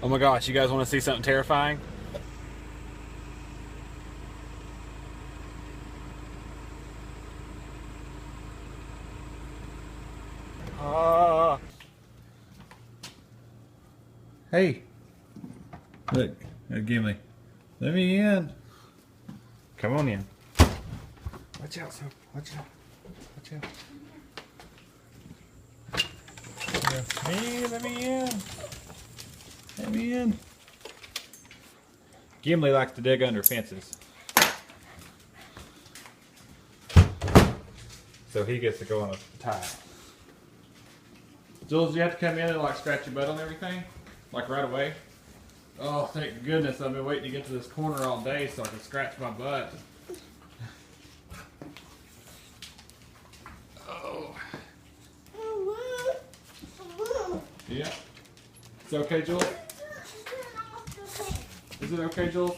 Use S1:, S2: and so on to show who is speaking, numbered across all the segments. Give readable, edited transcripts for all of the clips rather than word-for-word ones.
S1: Oh my gosh, you guys want to see something terrifying? Ah. Hey. Look, Gimli. Let me in. Come on in. Watch out, son. Watch out. Watch out. Hey, let me in. Let me in. Gimli likes to dig under fences. So he gets to go on a tile. Jules, you have to come in and like scratch your butt on everything? Like right away? Oh, thank goodness. I've been waiting to get to this corner all day so I can scratch my butt. Oh. Yeah. It's okay, Jules? Is it okay, Jules?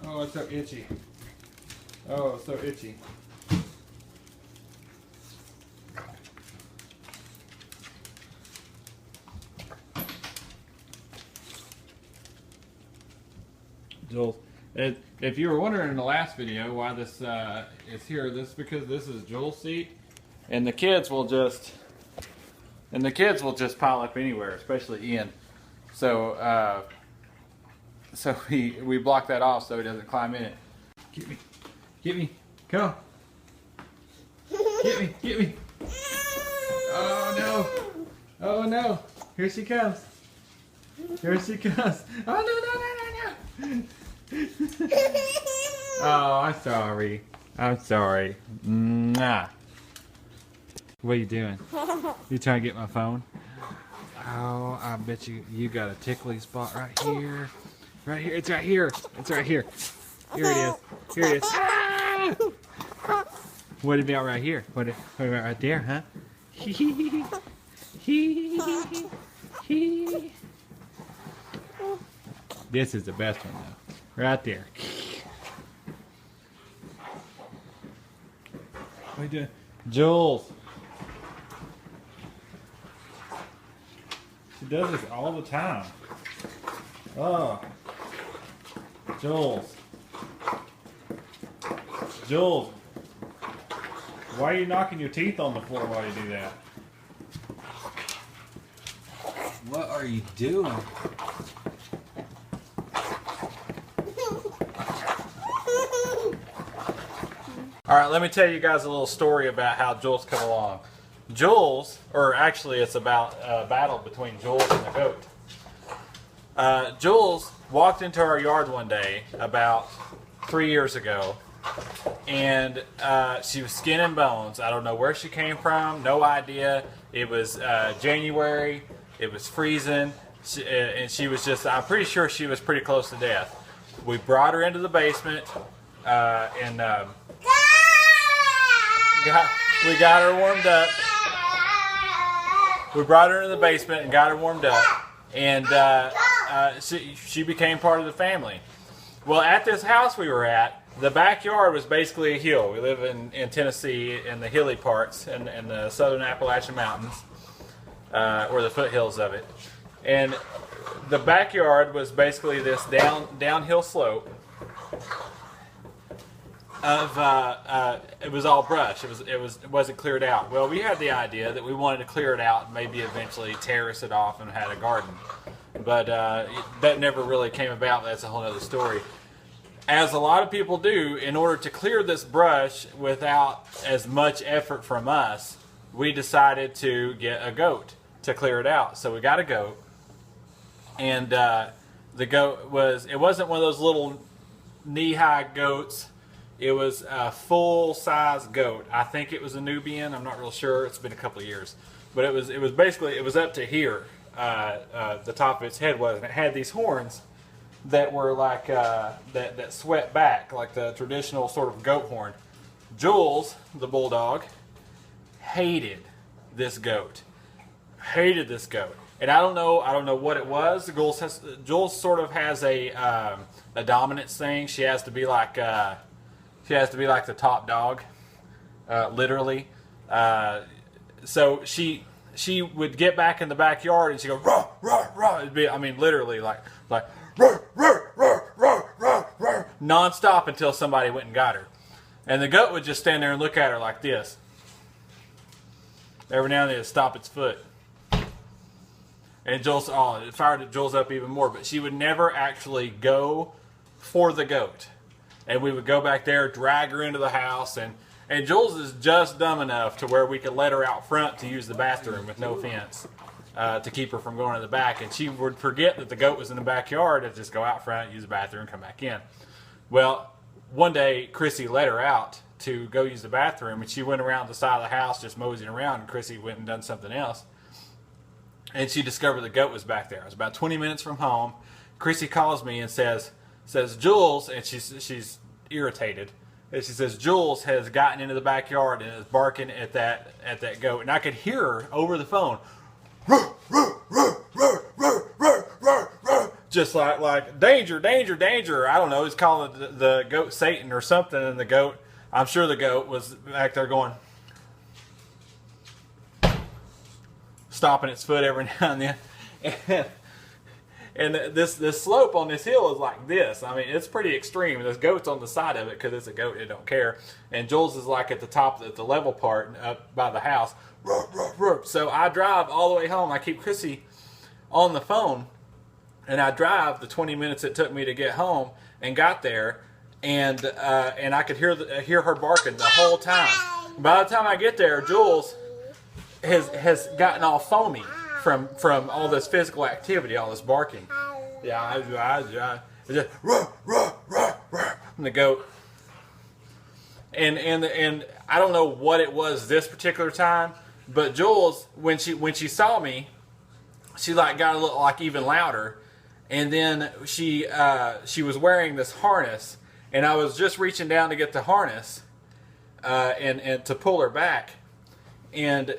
S1: Oh, it's so itchy. Oh, it's so itchy. Jules, if you were wondering in the last video why this is here, this is because this is Jules' seat, and the kids will just pile up anywhere, especially Ian. So we block that off so he doesn't climb in it. Get me, come on. Get me. Oh no, oh no, here she comes. Here she comes. Oh no. Oh, I'm sorry. I'm sorry. Nah. What are you doing? You trying to get my phone? Oh, I bet you got a tickly spot right here. Right here. It's right here. It's right here. Here it is. Here it is. Ah! What about right here? What about right there, huh? This is the best one though. Right there. What are you doing? Jules. She does this all the time. Oh. Jules. Jules. Why are you knocking your teeth on the floor while you do that? What are you doing? Alright, let me tell you guys a little story about how Jules come along. Jules, or actually it's about a battle between Jules and the goat. Jules walked into our yard one day about 3 years ago, and she was skin and bones. I don't know where she came from, no idea. It was January, it was freezing, and she was just, I'm pretty sure she was pretty close to death. We brought her into the basement, and we got her warmed up. We brought her into the basement and got her warmed up, and she became part of the family. Well, at this house we were at, the backyard was basically a hill. We live in Tennessee in the hilly parts in the southern Appalachian Mountains, or the foothills of it. And the backyard was basically this downhill slope of it was all brush. It wasn't cleared out. Well, we had the idea that we wanted to clear it out and maybe eventually terrace it off and had a garden, but that never really came about. That's a whole other story. As a lot of people do, in order to clear this brush without as much effort from us, we decided to get a goat to clear it out. So we got a goat, and the goat it wasn't one of those little knee-high goats. It was a full-size goat. I think it was a Nubian. I'm not real sure. It's been a couple of years, but it was basically, it was up to here. The top of its head was, and it had these horns that were like that swept back like the traditional sort of goat horn. Jules, the bulldog, hated this goat. Hated this goat, and I don't know what it was. Jules sort of has a dominance thing. She has to be like the top dog, literally. So she she would get back in the backyard and she'd go, rah, rah, rah. It'd be, I mean, literally like, rah, rah, rah, rah, rah, rah, rah, non-stop until somebody went and got her. And the goat would just stand there and look at her like this. Every now and then it'd stop its foot. And Jules, it fired Jules up even more. But she would never actually go for the goat. And we would go back there, drag her into the house. And Jules is just dumb enough to where we could let her out front to use the bathroom with no fence. To keep her from going to the back. And she would forget that the goat was in the backyard and just go out front, use the bathroom, come back in. Well, one day Chrissy let her out to go use the bathroom. And she went around the side of the house just moseying around. And Chrissy went and done something else. And she discovered the goat was back there. It was about 20 minutes from home. Chrissy calls me and says Jules, and she's irritated. And she says Jules has gotten into the backyard and is barking at that goat. And I could hear her over the phone. Just like danger, danger, danger. I don't know. He's calling the goat Satan or something. And the goat, I'm sure the goat was back there going, stopping its foot every now and then. And this slope on this hill is like this. I mean, it's pretty extreme. There's goats on the side of it because it's a goat. It don't care. And Jules is like at the top, at the level part up by the house. So I drive all the way home. I keep Chrissy on the phone. And I drive the 20 minutes it took me to get home and got there. And I could hear her barking the whole time. By the time I get there, Jules has gotten all foamy from all this physical activity, all this barking. Yeah, just from the goat. And I don't know what it was this particular time, but Jules, when she saw me, she like got a little like even louder, and then she was wearing this harness, and I was just reaching down to get the harness, and to pull her back. And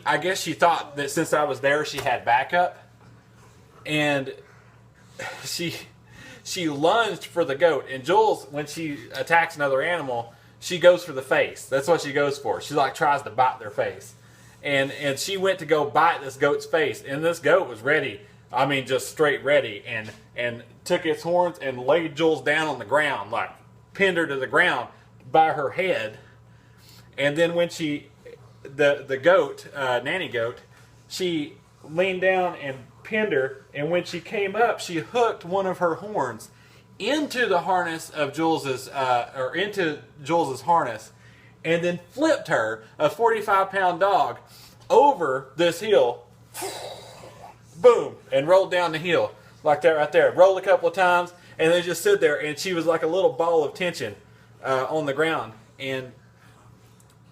S1: I guess she thought that since I was there, she had backup. And she lunged for the goat. And Jules, when she attacks another animal, she goes for the face. That's what she goes for. She like tries to bite their face. And she went to go bite this goat's face. And this goat was ready. I mean, just straight ready. And took its horns and laid Jules down on the ground. Like pinned her to the ground by her head. And then when the goat, nanny goat, she leaned down and pinned her, and when she came up, she hooked one of her horns into the harness of Jules's, into Jules's harness, and then flipped her, a 45-pound dog, over this hill, boom, and rolled down the hill, like that right there. Rolled a couple of times, and they just stood there, and she was like a little ball of tension on the ground, and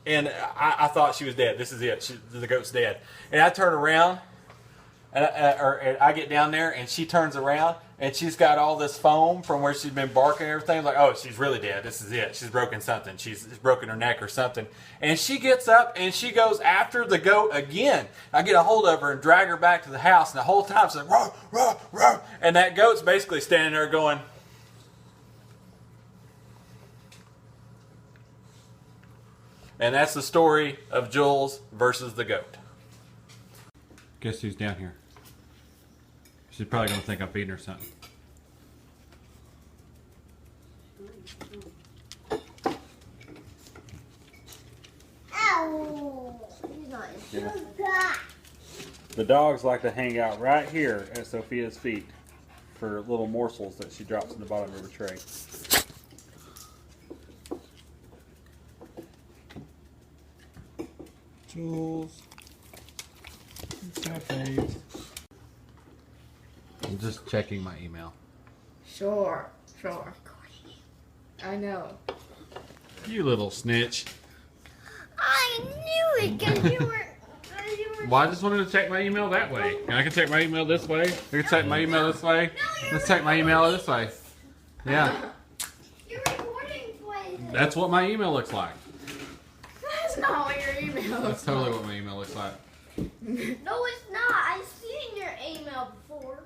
S1: I thought she was dead. This is it. The goat's dead. And I turn around, and I get down there, and she turns around, and she's got all this foam from where she's been barking and everything. Like, oh, she's really dead. This is it. She's broken something. She's broken her neck or something. And she gets up, and she goes after the goat again. I get a hold of her and drag her back to the house, and the whole time she's like, rah, rah, rah. And that goat's basically standing there going, and that's the story of Jules versus the goat. Guess who's down here? She's probably going to think I'm feeding her something.
S2: Ow!
S1: Yeah. The dogs like to hang out right here at Sophia's feet for little morsels that she drops in the bottom of her tray. Jules. I'm just checking my email.
S2: Sure. I know.
S1: You little snitch.
S2: I knew it because you were.
S1: Well, I just wanted to check my email that way. And I can check my email this way. I can check my email this way. Let's check my email this way. Yeah.
S2: You're recording, please.
S1: That's what my email looks like.
S2: That's not what your email looks
S1: That's totally what my email looks like.
S2: No, it's not. I've seen your email before.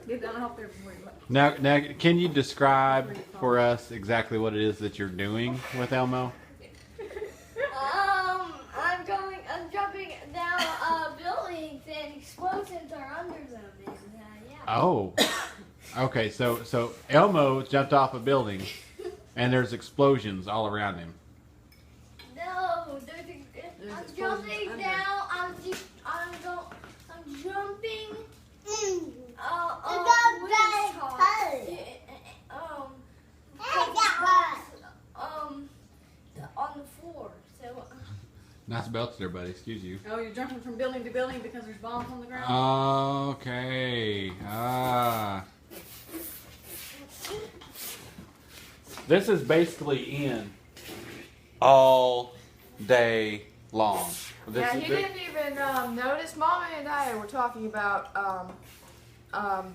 S3: Get down and help there before you left.
S4: Now, can you describe for us exactly what it is that you're doing with Elmo?
S2: I'm jumping down buildings and explosions are under them. And, yeah.
S4: Oh, okay. So Elmo jumped off a building, and there's explosions all around him.
S2: No, I'm
S3: explosions
S2: jumping
S3: under.
S2: down. I'm jumping. On the floor. So.
S4: Nice belts there, buddy. Excuse you.
S3: Oh, you're jumping from building to building because there's bombs on the ground?
S4: Okay. This is basically in all day long.
S5: Yeah, he didn't even notice. Mama and I were talking about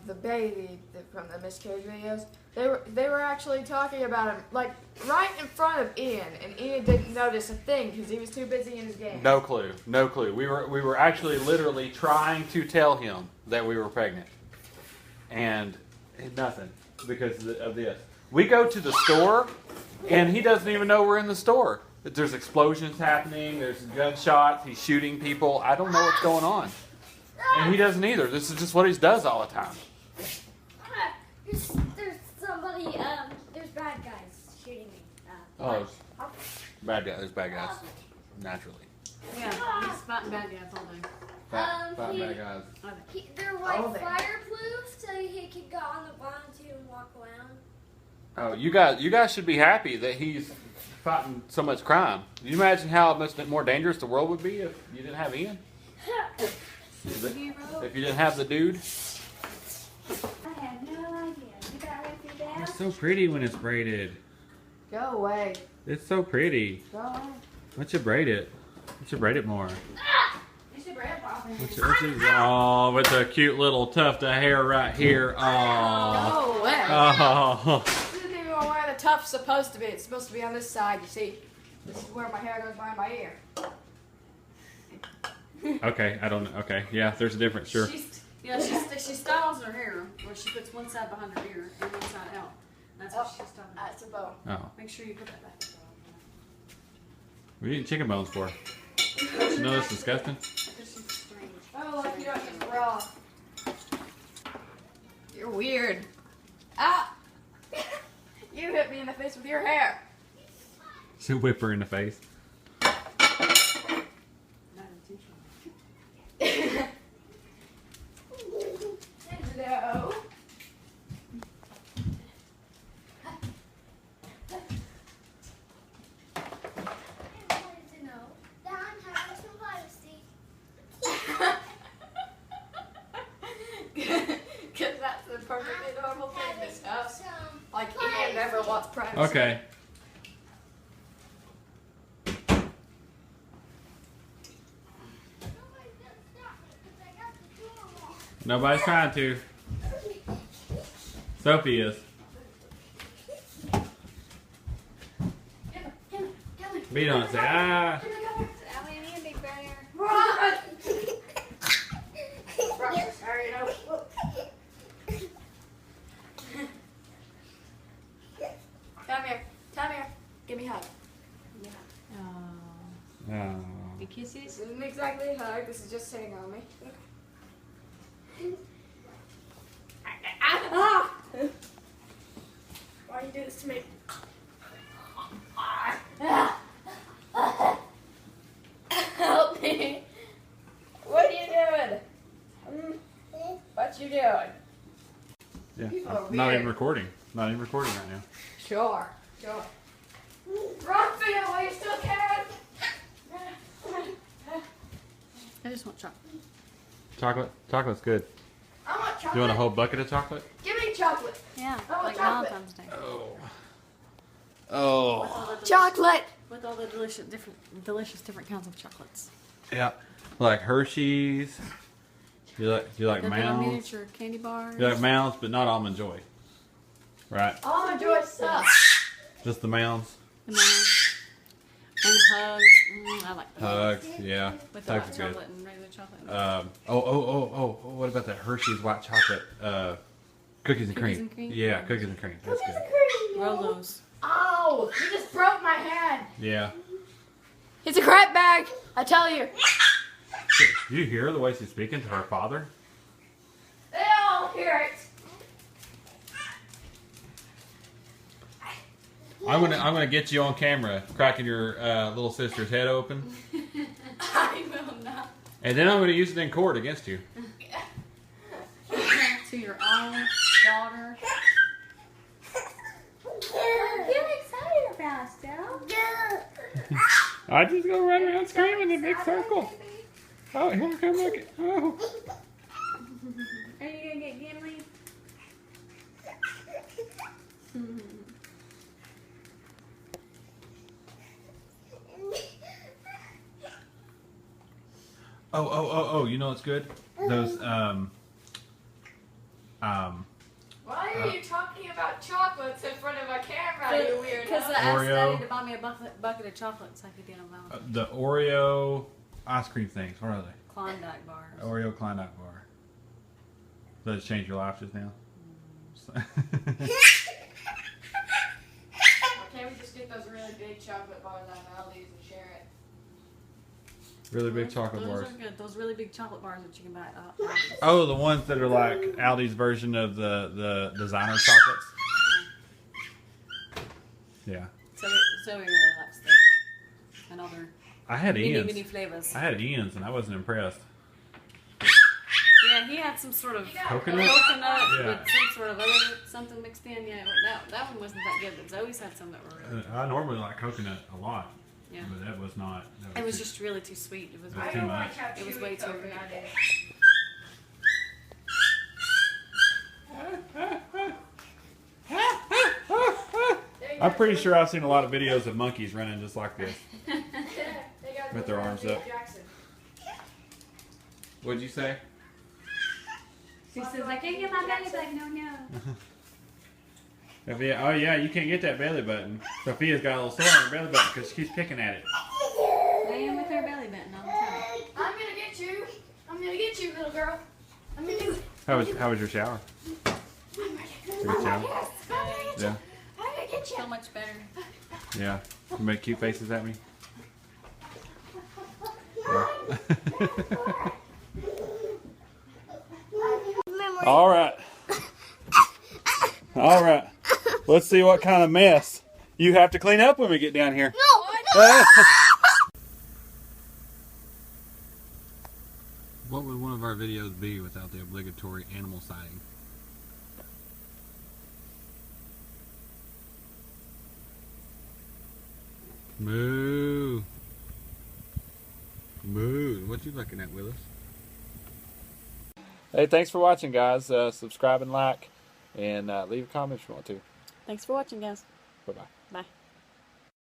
S5: the baby from the miscarriage videos. They were actually talking about him like right in front of Ian, and Ian didn't notice a thing because he was too busy in his game.
S4: No clue. No clue. We were actually literally trying to tell him that we were pregnant, and nothing because of this. We go to the store, and he doesn't even know we're in the store. There's explosions happening. There's gunshots. He's shooting people. I don't know what's going on, and he doesn't either. This is just what he does all the time.
S2: There's somebody. There's bad guys shooting me.
S4: Bad guys. There's bad guys. Naturally.
S3: Yeah, he's fighting bad guys all day.
S4: Bad guys.
S2: They're like fireproof, so he can go on the bottom too and walk around.
S4: Oh, you guys should be happy that he's fighting so much crime. Can you imagine how much more dangerous the world would be if you didn't have Ian? If you didn't have the dude?
S2: I have no idea. You got it for that?
S4: It's so pretty when it's braided.
S5: Go away.
S4: It's so pretty.
S5: Go away.
S4: Why don't you braid it? Why don't you braid it more?
S5: You should brand properly.
S4: Oh, with the cute little tuft of hair right here. Oh.
S5: Go away.
S4: Oh.
S5: This isn't even where the tuft's supposed to be. It's supposed to be on this side. You see, this is where my hair goes behind my ear.
S4: Okay, I don't know. Okay, yeah, there's a difference. Sure.
S3: She styles her hair where she puts one side behind her ear and one side out. That's what she's talking about.
S5: That's a bow.
S4: Oh.
S3: Make sure you put that back.
S4: What are you eating chicken bones for? You know that's disgusting?
S3: Because she's strange.
S5: Oh, like you don't eat raw. You're weird. Ah! You hit me in the face with your hair.
S4: So whip her in the face.
S3: Not intentional.
S5: Hello.
S2: I wanted to know that I'm having some privacy.
S5: Because that's a perfectly normal thing to
S2: Having
S5: discuss.
S2: some
S5: Like Ian never wants privacy.
S4: Okay.
S2: Nobody's gonna stop me because I got the door locked.
S4: Nobody's trying to. Sophie is. Beat on it. Say, ah.
S5: Run! Breakfast, hurry up. Come here. Come here. Give me a hug.
S4: Oh.
S3: Big kisses.
S5: This isn't exactly a hug. This is just sitting on me. Ah! Why do you do this to me? Help me. What are you doing? What you doing?
S4: Yeah.
S5: People are
S4: Not even
S5: weird.
S4: recording. Not even recording right now.
S5: Sure. Run, Phil, while you still can.
S3: I just want chocolate.
S4: Chocolate? Chocolate's good.
S5: I want chocolate.
S4: You want a whole bucket of chocolate?
S5: Give me chocolate.
S3: Yeah,
S5: want
S3: like
S5: chocolate.
S3: Valentine's Day.
S4: Oh.
S3: With
S4: Oh.
S3: all the
S5: Chocolate.
S3: With all the delicious different kinds of chocolates.
S4: Yeah. Like Hershey's. You like
S3: The little
S4: Mounds?
S3: miniature candy bars.
S4: You like Mounds, but not Almond Joy. Right.
S5: Almond Joy sucks.
S4: Just the Mounds.
S3: The Mounds. And hugs. I like the
S4: Hugs. Yeah.
S3: with the
S4: Hugs
S3: white
S4: are good.
S3: chocolate and regular chocolate.
S4: What about that Hershey's white chocolate Cookies and
S3: Cookies
S4: cream.
S3: and cream?
S4: Yeah, cookies and cream. That's good.
S3: Roll those.
S5: Oh, you just broke my hand.
S4: Yeah.
S5: It's a crap bag. I tell you.
S4: Do you hear the way she's speaking to her father?
S5: They all hear it.
S4: I'm gonna get you on camera cracking your little sister's head open,
S3: I will not.
S4: and then I'm gonna use it in court against you.
S3: To your own daughter.
S2: I'm getting excited about stuff.
S4: I just go run around screaming in a big circle. Oh, here come look. Oh.
S3: Are you gonna get Gimli?
S4: Oh, you know what's good? Those,
S5: Why are you talking about chocolates in front of a camera, you weirdo?
S3: Because I asked
S4: Oreo.
S3: Daddy to buy me a bucket of chocolates like he did on Valentine's.
S4: the Oreo ice cream things. What are they?
S3: Klondike bars.
S4: Oreo Klondike bar. Does it change your life just now?
S5: Or can't we just get those really big chocolate bars on Aldi's and share it?
S4: Really big chocolate
S3: Those
S4: bars.
S3: are good. Those really big chocolate bars that you can buy at Aldi's.
S4: Oh, the ones that are like Aldi's version of the designer chocolates. Yeah.
S3: So he really likes them. And other
S4: I had
S3: mini
S4: Ian's.
S3: flavors.
S4: I had Ian's and I wasn't impressed.
S3: Yeah, he had some sort of
S4: Coconut?
S3: coconut
S4: Yeah.
S3: with some sort of other something mixed in. Yeah, that one wasn't that good. But Zoe's had some that were really good.
S4: I normally like coconut a lot,
S3: Yeah.
S4: but that was not.
S3: It was just really too sweet. It was
S4: That's
S5: I
S4: too
S5: don't
S4: much.
S5: like how
S3: It was
S5: chewy
S3: way too
S5: coconut is.
S4: I'm pretty sure I've seen a lot of videos of monkeys running just like this.
S5: They got
S4: With their
S5: the
S4: arms
S5: Michael
S4: up.
S5: Jackson.
S4: What'd you say?
S3: She says, I can't get my belly button. No.
S4: Sophia, oh yeah, you can't get that belly button. Sophia's got a little sore on her belly button because she keeps picking at it.
S3: I am with her belly button all the time.
S5: I'm gonna get you. I'm gonna get you, little girl. I'm gonna do it.
S4: How was your shower? Good shower? Yeah.
S5: I'm gonna get you.
S3: So much better.
S4: Yeah. You make cute faces at me. Yeah. All right. All right. Let's see what kind of mess you have to clean up when we get down here. What would one of our videos be without the obligatory animal sighting? Moo. Moo. What you looking at, Willis? Hey, thanks for watching, guys. Subscribe and like, and leave a comment if you want to.
S3: Thanks for watching, guys.
S4: Bye-bye.
S3: Bye.